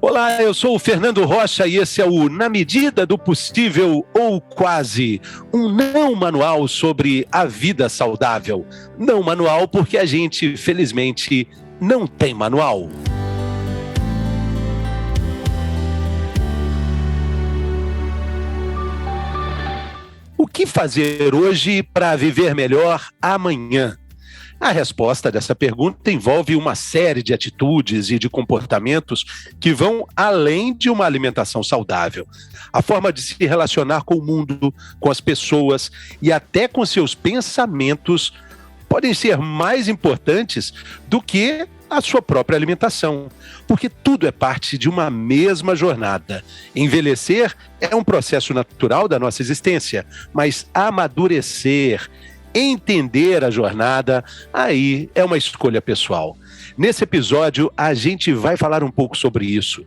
Olá, eu sou o Fernando Rocha e esse é o Na Medida do Possível ou Quase, um não manual sobre a vida saudável. Não manual porque a gente, felizmente, não tem manual. O que fazer hoje para viver melhor amanhã? A resposta dessa pergunta envolve uma série de atitudes e de comportamentos que vão além de uma alimentação saudável. A forma de se relacionar com o mundo, com as pessoas e até com seus pensamentos podem ser mais importantes do que a sua própria alimentação, porque tudo é parte de uma mesma jornada. Envelhecer é um processo natural da nossa existência, mas amadurecer, entender a jornada, aí é uma escolha pessoal. Nesse episódio, a gente vai falar um pouco sobre isso,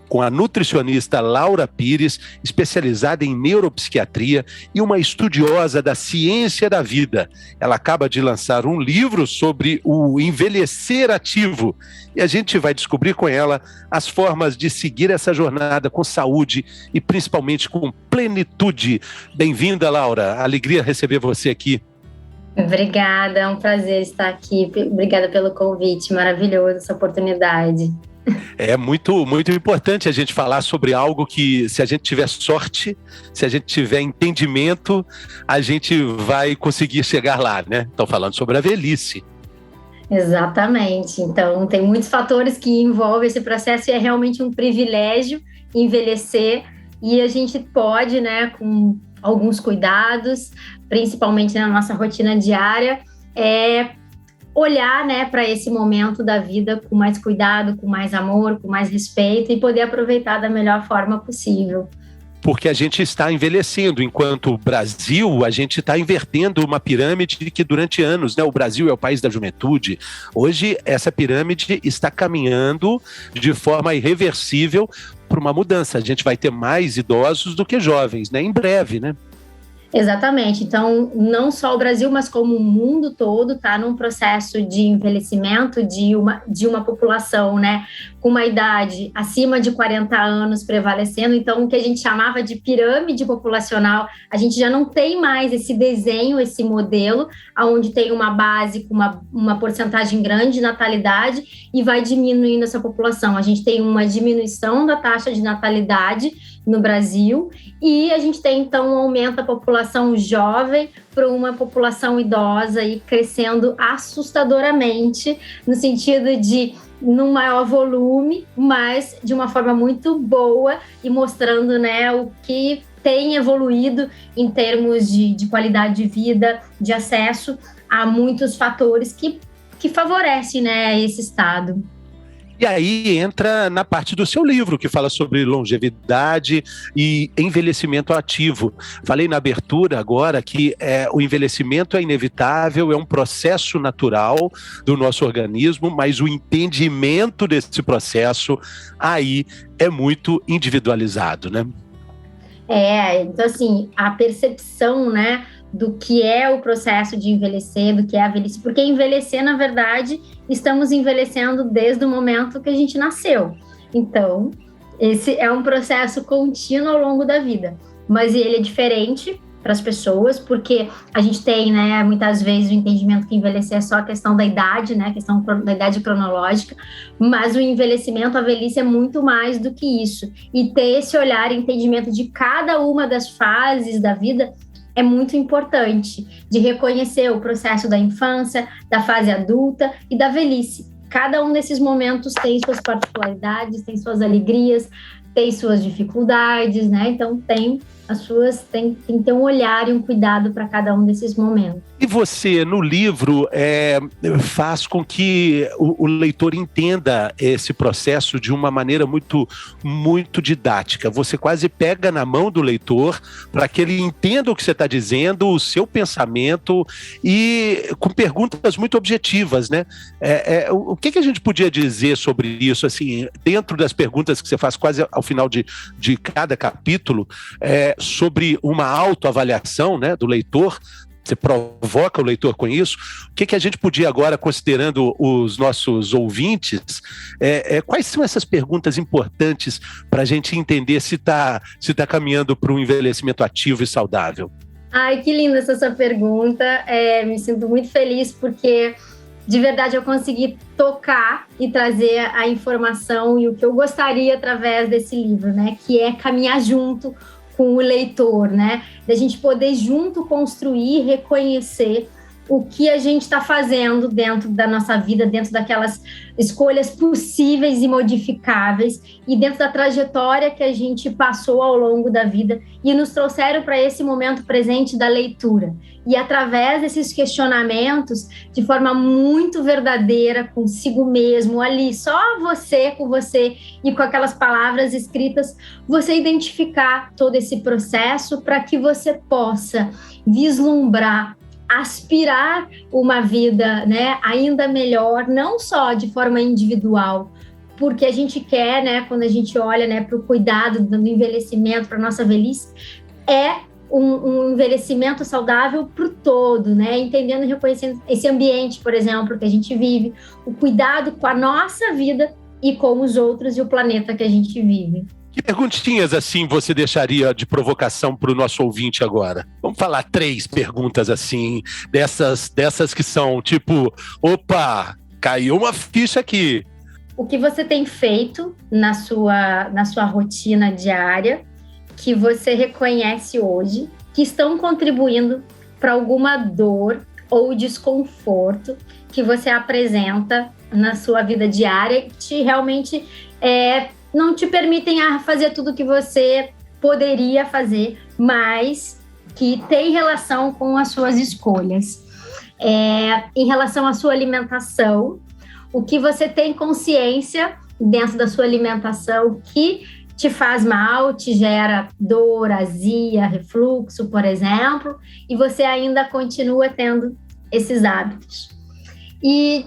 com a nutricionista Laura Pires, especializada em neuropsiquiatria e uma estudiosa da ciência da vida. Ela acaba de lançar um livro sobre o envelhecer ativo e a gente vai descobrir com ela as formas de seguir essa jornada com saúde e principalmente com plenitude. Bem-vinda, Laura. Alegria receber você aqui. Obrigada, é um prazer estar aqui. Obrigada pelo convite, maravilhoso essa oportunidade. É muito, muito importante a gente falar sobre algo que, se a gente tiver sorte, se a gente tiver entendimento, a gente vai conseguir chegar lá, né? Estão falando sobre a velhice. Exatamente. Então, tem muitos fatores que envolvem esse processo e é realmente um privilégio envelhecer e a gente pode, né, com alguns cuidados, principalmente na nossa rotina diária, olhar, né, para esse momento da vida com mais cuidado, com mais amor, com mais respeito e poder aproveitar da melhor forma possível. Porque a gente está envelhecendo, enquanto o Brasil, a gente está invertendo uma pirâmide que durante anos, né, o Brasil é o país da juventude. Hoje, essa pirâmide está caminhando de forma irreversível para uma mudança. A gente vai ter mais idosos do que jovens, né, em breve, né? Exatamente. Então, não só o Brasil, mas como o mundo todo está num processo de envelhecimento de uma população, né, com uma idade acima de 40 anos prevalecendo. Então, o que a gente chamava de pirâmide populacional, a gente já não tem mais esse desenho, esse modelo, onde tem uma base com uma porcentagem grande de natalidade e vai diminuindo essa população. A gente tem uma diminuição da taxa de natalidade no Brasil e a gente tem, então, um aumento da população jovem para uma população idosa e crescendo assustadoramente no sentido de num maior volume, mas de uma forma muito boa e mostrando, né, o que tem evoluído em termos de qualidade de vida, de acesso a muitos fatores que favorecem, né, esse estado. E aí entra na parte do seu livro, que fala sobre longevidade e envelhecimento ativo. Falei na abertura agora que o envelhecimento é inevitável, é um processo natural do nosso organismo, mas o entendimento desse processo aí é muito individualizado, né? Então assim, a percepção, né, do que é o processo de envelhecer, do que é a velhice, porque envelhecer, na verdade, estamos envelhecendo desde o momento que a gente nasceu. Então, esse é um processo contínuo ao longo da vida, mas ele é diferente para as pessoas, porque a gente tem, né, muitas vezes o entendimento que envelhecer é só a questão da idade, né, a questão da idade cronológica, mas o envelhecimento, a velhice é muito mais do que isso. E ter esse olhar, entendimento de cada uma das fases da vida é muito importante, de reconhecer o processo da infância, da fase adulta e da velhice. Cada um desses momentos tem suas particularidades, tem suas alegrias, tem suas dificuldades, né? Então tem que ter um olhar e um cuidado para cada um desses momentos. E você, no livro, faz com que o leitor entenda esse processo de uma maneira muito, muito didática. Você quase pega na mão do leitor para que ele entenda o que você está dizendo, o seu pensamento, e com perguntas muito objetivas, né? O que a gente podia dizer sobre isso, assim, dentro das perguntas que você faz quase ao final de cada capítulo, sobre uma autoavaliação, né, do leitor, Você provoca o leitor com isso. O que a gente podia agora, considerando os nossos ouvintes, quais são essas perguntas importantes para a gente entender se tá caminhando para um envelhecimento ativo e saudável? Ai, que linda essa sua pergunta. Me sinto muito feliz porque, de verdade, eu consegui tocar e trazer a informação e o que eu gostaria através desse livro, né? Que é caminhar junto com o leitor, né? Da gente poder junto construir, reconhecer o que a gente está fazendo dentro da nossa vida, dentro daquelas escolhas possíveis e modificáveis e dentro da trajetória que a gente passou ao longo da vida e nos trouxeram para esse momento presente da leitura. E através desses questionamentos, de forma muito verdadeira, consigo mesmo, ali, só você, com você e com aquelas palavras escritas, você identificar todo esse processo para que você possa vislumbrar, aspirar uma vida, né, ainda melhor, não só de forma individual, porque a gente quer, né, quando a gente olha, né, para o cuidado do envelhecimento, para a nossa velhice, um envelhecimento saudável para o todo, né, entendendo e reconhecendo esse ambiente, por exemplo, que a gente vive, o cuidado com a nossa vida e com os outros e o planeta que a gente vive. Que perguntinhas assim você deixaria de provocação para o nosso ouvinte agora? Vamos falar 3 perguntas assim, dessas que são tipo, opa, caiu uma ficha aqui. O que você tem feito na sua rotina diária, que você reconhece hoje, que estão contribuindo para alguma dor ou desconforto que você apresenta na sua vida diária, que realmente não te permitem fazer tudo o que você poderia fazer, mas que tem relação com as suas escolhas. Em relação à sua alimentação, o que você tem consciência dentro da sua alimentação que te faz mal, te gera dor, azia, refluxo, por exemplo, e você ainda continua tendo esses hábitos. E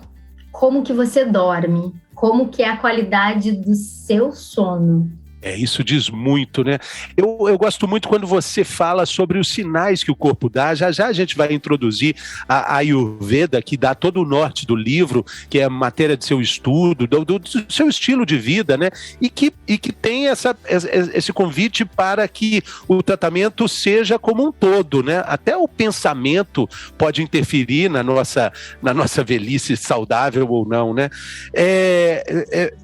como que você dorme? Como que é a qualidade do seu sono? Isso diz muito, né? Eu gosto muito quando você fala sobre os sinais que o corpo dá. Já já a gente vai introduzir a Ayurveda, que dá todo o norte do livro, que é matéria de seu estudo, do seu estilo de vida, né? E que tem esse convite para que o tratamento seja como um todo, né? Até o pensamento pode interferir na nossa velhice saudável ou não, né?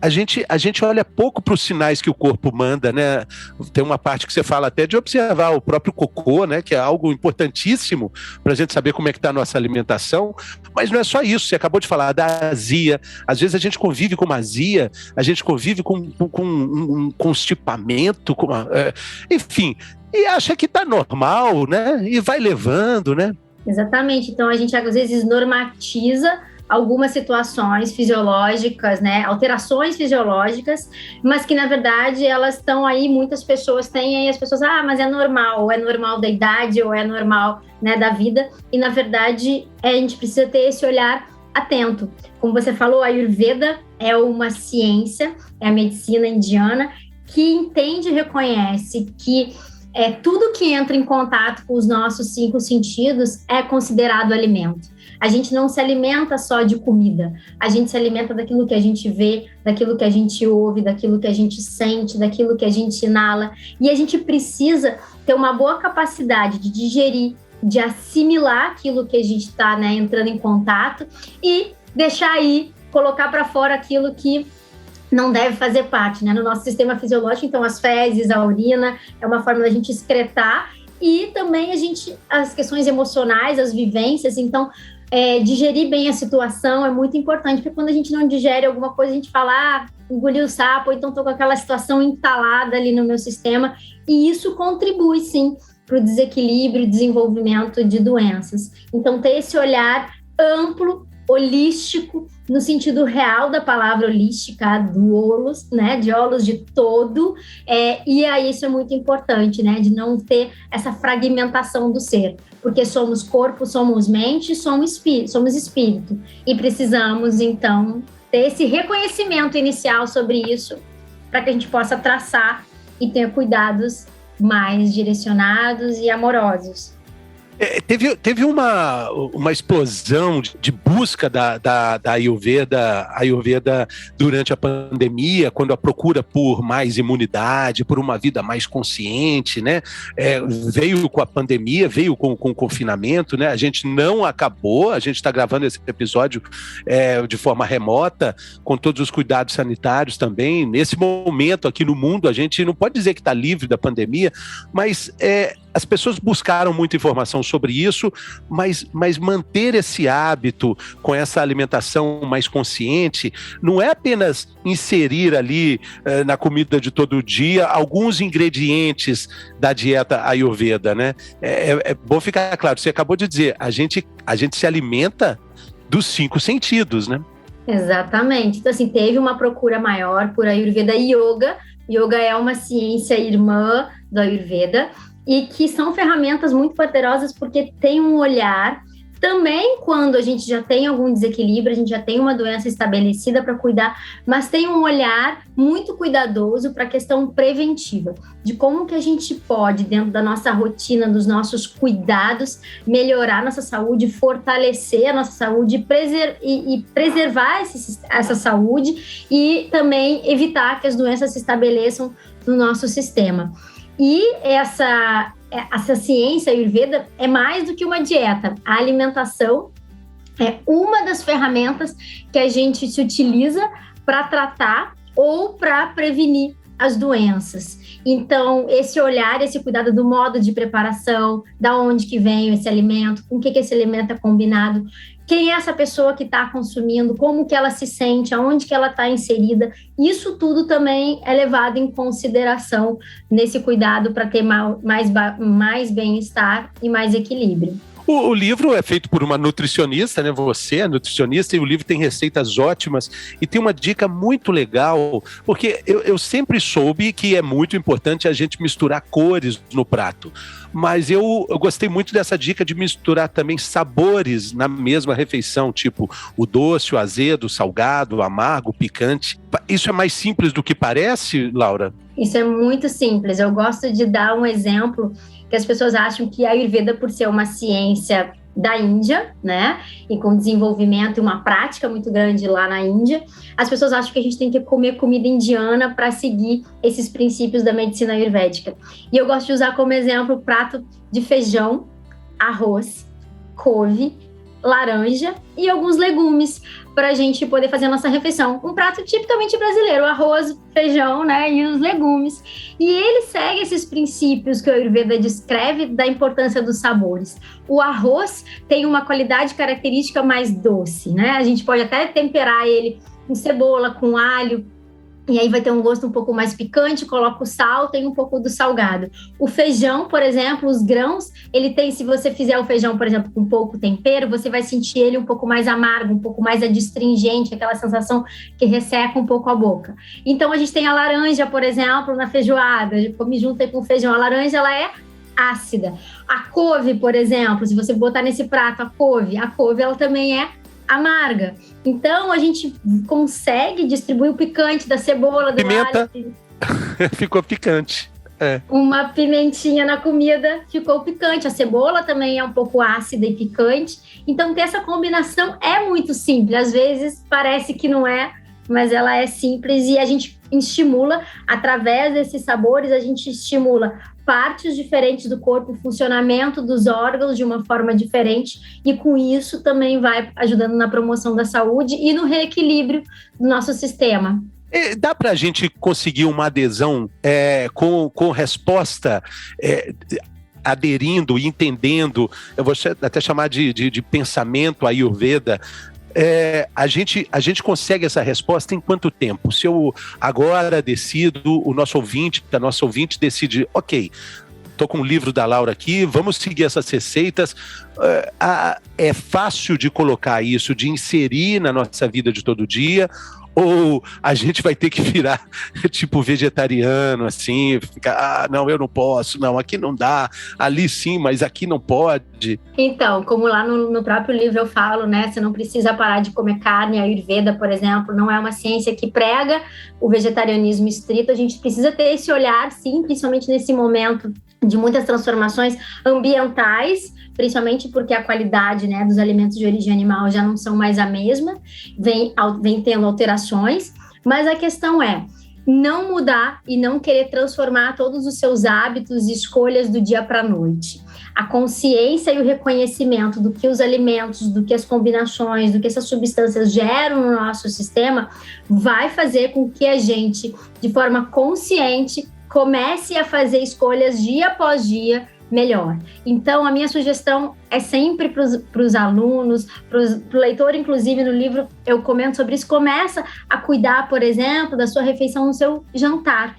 A gente olha pouco para os sinais que o corpo manda, né? Tem uma parte que você fala até de observar o próprio cocô, né? Que é algo importantíssimo para a gente saber como é que está a nossa alimentação, mas não é só isso. Você acabou de falar da azia. Às vezes a gente convive com uma azia, a gente convive com um constipamento, enfim, e acha que está normal, né? E vai levando, né? Exatamente. Então a gente às vezes normatiza algumas situações fisiológicas, né, alterações fisiológicas, mas que na verdade elas estão aí, muitas pessoas têm aí, as pessoas, mas é normal, ou é normal da idade, ou é normal, né, da vida, e na verdade a gente precisa ter esse olhar atento. Como você falou, a Ayurveda é uma ciência, é a medicina indiana, que entende e reconhece que tudo que entra em contato com os nossos 5 sentidos é considerado alimento. A gente não se alimenta só de comida, a gente se alimenta daquilo que a gente vê, daquilo que a gente ouve, daquilo que a gente sente, daquilo que a gente inala. E a gente precisa ter uma boa capacidade de digerir, de assimilar aquilo que a gente está, né, entrando em contato e deixar aí, colocar para fora aquilo que não deve fazer parte, né, no nosso sistema fisiológico. Então, as fezes, a urina, é uma forma da gente excretar, e também as questões emocionais, as vivências. Então, digerir bem a situação é muito importante, porque quando a gente não digere alguma coisa, a gente fala, engoliu o sapo, ou então estou com aquela situação entalada ali no meu sistema, e isso contribui, sim, para o desequilíbrio e desenvolvimento de doenças. Então, ter esse olhar amplo, holístico, no sentido real da palavra holística, do holos, né, de holos de todo, e aí isso é muito importante, né, de não ter essa fragmentação do ser, porque somos corpo, somos mente, somos espírito, e precisamos, então, ter esse reconhecimento inicial sobre isso, para que a gente possa traçar e ter cuidados mais direcionados e amorosos. Teve uma explosão de busca da Ayurveda durante a pandemia, quando a procura por mais imunidade, por uma vida mais consciente, né? Veio com a pandemia, veio com o confinamento, né? A gente não acabou, a gente está gravando esse episódio de forma remota, com todos os cuidados sanitários também. Nesse momento aqui no mundo, a gente não pode dizer que está livre da pandemia, mas as pessoas buscaram muita informação sobre isso, mas manter esse hábito com essa alimentação mais consciente não é apenas inserir ali na comida de todo dia alguns ingredientes da dieta Ayurveda, né? É bom ficar claro, você acabou de dizer, a gente se alimenta dos 5 sentidos, né? Exatamente. Então, assim, teve uma procura maior por Ayurveda e Yoga. Yoga é uma ciência irmã do Ayurveda, e que são ferramentas muito poderosas porque tem um olhar, também quando a gente já tem algum desequilíbrio, a gente já tem uma doença estabelecida para cuidar, mas tem um olhar muito cuidadoso para a questão preventiva, de como que a gente pode, dentro da nossa rotina, dos nossos cuidados, melhorar nossa saúde, fortalecer a nossa saúde e preservar essa saúde e também evitar que as doenças se estabeleçam no nosso sistema. E essa ciência Ayurveda é mais do que uma dieta. A alimentação é uma das ferramentas que a gente se utiliza para tratar ou para prevenir as doenças. Então, esse olhar, esse cuidado do modo de preparação, da onde que vem esse alimento, com que esse alimento é combinado, quem é essa pessoa que está consumindo, como que ela se sente, aonde que ela está inserida, isso tudo também é levado em consideração nesse cuidado para ter mais bem-estar e mais equilíbrio. O livro é feito por uma nutricionista, né? Você é nutricionista, e o livro tem receitas ótimas e tem uma dica muito legal, porque eu sempre soube que é muito importante a gente misturar cores no prato, mas eu gostei muito dessa dica de misturar também sabores na mesma refeição, tipo o doce, o azedo, o salgado, o amargo, o picante. Isso é mais simples do que parece, Laura? Isso é muito simples. Eu gosto de dar um exemplo que as pessoas acham que a Ayurveda, por ser uma ciência da Índia, né, e com desenvolvimento e uma prática muito grande lá na Índia, as pessoas acham que a gente tem que comer comida indiana para seguir esses princípios da medicina ayurvédica. E eu gosto de usar como exemplo o prato de feijão, arroz, couve, laranja e alguns legumes para a gente poder fazer a nossa refeição. Um prato tipicamente brasileiro, arroz, feijão, né, e os legumes. E ele segue esses princípios que o Ayurveda descreve da importância dos sabores. O arroz tem uma qualidade característica mais doce, né? A gente pode até temperar ele com cebola, com alho, e aí vai ter um gosto um pouco mais picante, coloca o sal, tem um pouco do salgado. O feijão, por exemplo, os grãos, ele tem, se você fizer o feijão, por exemplo, com pouco tempero, você vai sentir ele um pouco mais amargo, um pouco mais adstringente, aquela sensação que resseca um pouco a boca. Então, a gente tem a laranja, por exemplo, na feijoada, a gente come junto aí com o feijão. A laranja, ela é ácida. A couve, por exemplo, se você botar nesse prato a couve ela também é amarga. Então, a gente consegue distribuir o picante da cebola, do pimenta. alho. Ficou picante. Uma pimentinha na comida ficou picante. A cebola também é um pouco ácida e picante. Então, ter essa combinação é muito simples. Às vezes, parece que não é, mas ela é simples e a gente estimula, através desses sabores, a gente estimula partes diferentes do corpo, o funcionamento dos órgãos de uma forma diferente, e com isso também vai ajudando na promoção da saúde e no reequilíbrio do nosso sistema. Dá para a gente conseguir uma adesão com resposta, aderindo e entendendo, eu vou até chamar de pensamento Ayurveda. A gente consegue essa resposta em quanto tempo? Se eu agora decido, a nossa ouvinte decide, ok, estou com o livro da Laura aqui, vamos seguir essas receitas, é fácil de colocar isso, de inserir na nossa vida de todo dia, ou a gente vai ter que virar tipo vegetariano, assim, ficar, não, eu não posso, não, aqui não dá, ali sim, mas aqui não pode. Então, como lá no próprio livro eu falo, né, você não precisa parar de comer carne. A Ayurveda, por exemplo, não é uma ciência que prega o vegetarianismo estrito. A gente precisa ter esse olhar, sim, principalmente nesse momento de muitas transformações ambientais, principalmente porque a qualidade, né, dos alimentos de origem animal já não são mais a mesma, vem tendo alterações, mas a questão é não mudar e não querer transformar todos os seus hábitos e escolhas do dia para a noite. A consciência e o reconhecimento do que os alimentos, do que as combinações, do que essas substâncias geram no nosso sistema vai fazer com que a gente, de forma consciente, comece a fazer escolhas dia após dia melhor. Então, a minha sugestão é sempre para os alunos, para o leitor, inclusive no livro eu comento sobre isso, começa a cuidar, por exemplo, da sua refeição no seu jantar.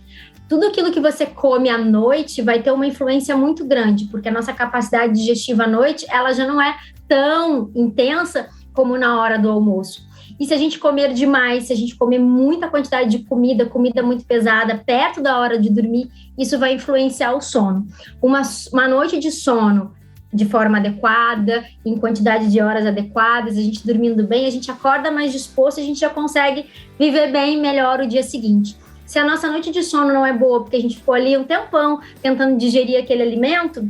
Tudo aquilo que você come à noite vai ter uma influência muito grande, porque a nossa capacidade digestiva à noite, ela já não é tão intensa como na hora do almoço. E se a gente comer demais, se a gente comer muita quantidade de comida muito pesada, perto da hora de dormir, isso vai influenciar o sono. Uma noite de sono de forma adequada, em quantidade de horas adequadas, a gente dormindo bem, a gente acorda mais disposto, a gente já consegue viver bem melhor o dia seguinte. Se a nossa noite de sono não é boa, porque a gente ficou ali um tempão tentando digerir aquele alimento,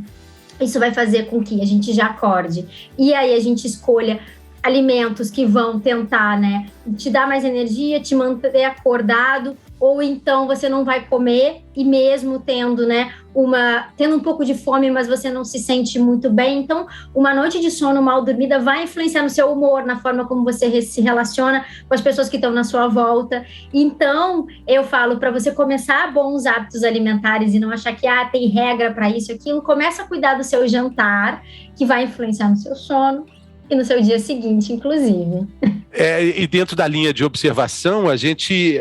isso vai fazer com que a gente já acorde. E aí a gente escolha alimentos que vão tentar, né, te dar mais energia, te manter acordado, ou então você não vai comer e mesmo tendo, né, tendo um pouco de fome, mas você não se sente muito bem. Então, uma noite de sono mal dormida vai influenciar no seu humor, na forma como você se relaciona com as pessoas que estão na sua volta. Então, eu falo para você começar bons hábitos alimentares e não achar que tem regra para isso, aquilo, começa a cuidar do seu jantar, que vai influenciar no seu sono e no seu dia seguinte, inclusive. E dentro da linha de observação, a gente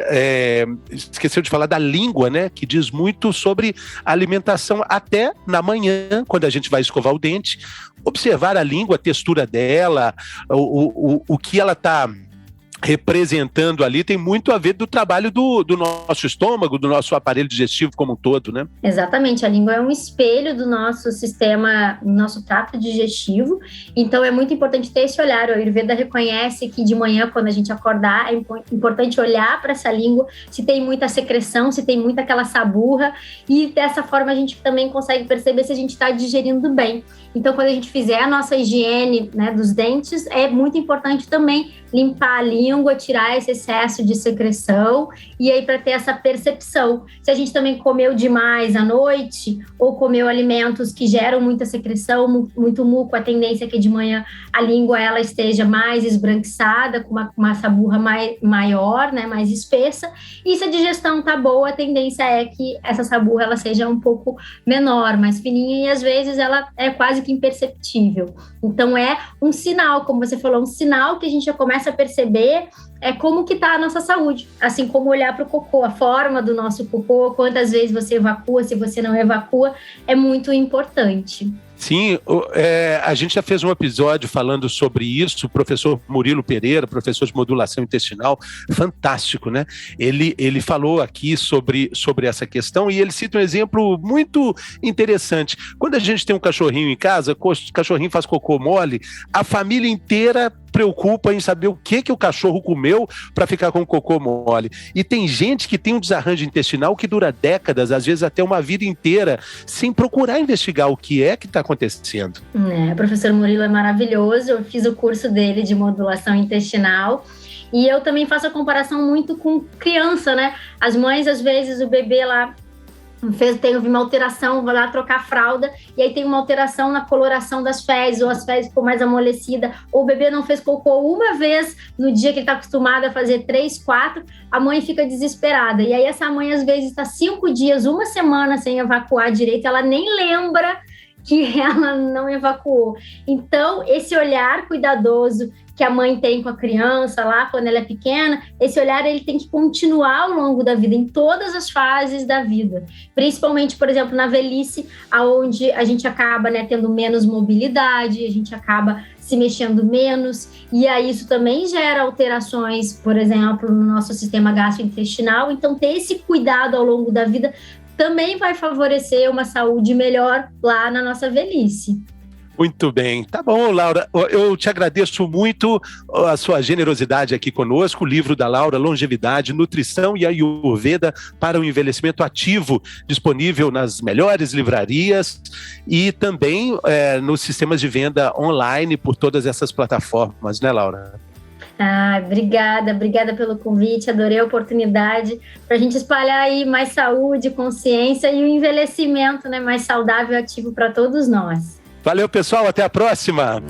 esqueceu de falar da língua, né? Que diz muito sobre a alimentação até na manhã, quando a gente vai escovar o dente. Observar a língua, a textura dela, o que ela está representando ali tem muito a ver do trabalho do nosso estômago, do nosso aparelho digestivo como um todo, né? Exatamente, a língua é um espelho do nosso sistema, do nosso trato digestivo, então é muito importante ter esse olhar. O Ayurveda reconhece que de manhã, quando a gente acordar, é importante olhar para essa língua, se tem muita secreção, se tem muita aquela saburra, e dessa forma a gente também consegue perceber se a gente está digerindo bem. Então, quando a gente fizer a nossa higiene, né, dos dentes, é muito importante também limpar a língua, tirar esse excesso de secreção, e aí para ter essa percepção. Se a gente também comeu demais à noite, ou comeu alimentos que geram muita secreção, muito muco, a tendência é que de manhã a língua ela esteja mais esbranquiçada, com uma saburra maior, né, mais espessa, e se a digestão tá boa, a tendência é que essa saburra ela seja um pouco menor, mais fininha, e às vezes ela é quase que imperceptível. Então é um sinal, como você falou, um sinal que a gente já começa a perceber como que está a nossa saúde, assim como olhar para o cocô, a forma do nosso cocô, quantas vezes você evacua, se você não evacua, é muito importante. Sim, a gente já fez um episódio falando sobre isso, o professor Murilo Pereira, professor de modulação intestinal, fantástico, né? Ele falou aqui sobre essa questão e ele cita um exemplo muito interessante. Quando a gente tem um cachorrinho em casa, o cachorrinho faz cocô mole, a família inteira preocupa em saber o que o cachorro comeu para ficar com o cocô mole. E tem gente que tem um desarranjo intestinal que dura décadas, às vezes até uma vida inteira, sem procurar investigar o que está acontecendo. O professor Murilo é maravilhoso, eu fiz o curso dele de modulação intestinal. E eu também faço a comparação muito com criança, né? As mães, às vezes, o bebê lá teve uma alteração, vai lá trocar a fralda, e aí tem uma alteração na coloração das fezes, ou as fezes ficou mais amolecidas, ou o bebê não fez cocô uma vez no dia que ele está acostumado a fazer 3, 4, a mãe fica desesperada. E aí essa mãe, às vezes, está 5 dias, uma semana sem evacuar direito, ela nem lembra que ela não evacuou. Então, esse olhar cuidadoso que a mãe tem com a criança lá, quando ela é pequena, esse olhar ele tem que continuar ao longo da vida, em todas as fases da vida. Principalmente, por exemplo, na velhice, onde a gente acaba, né, tendo menos mobilidade, a gente acaba se mexendo menos, e aí isso também gera alterações, por exemplo, no nosso sistema gastrointestinal. Então, ter esse cuidado ao longo da vida também vai favorecer uma saúde melhor lá na nossa velhice. Muito bem. Tá bom, Laura. Eu te agradeço muito a sua generosidade aqui conosco. O livro da Laura, Longevidade, Nutrição e Ayurveda para o Envelhecimento Ativo, disponível nas melhores livrarias e também nos sistemas de venda online por todas essas plataformas, né, Laura? Obrigada pelo convite, adorei a oportunidade para a gente espalhar aí mais saúde, consciência e o envelhecimento, né, mais saudável e ativo para todos nós. Valeu, pessoal, até a próxima!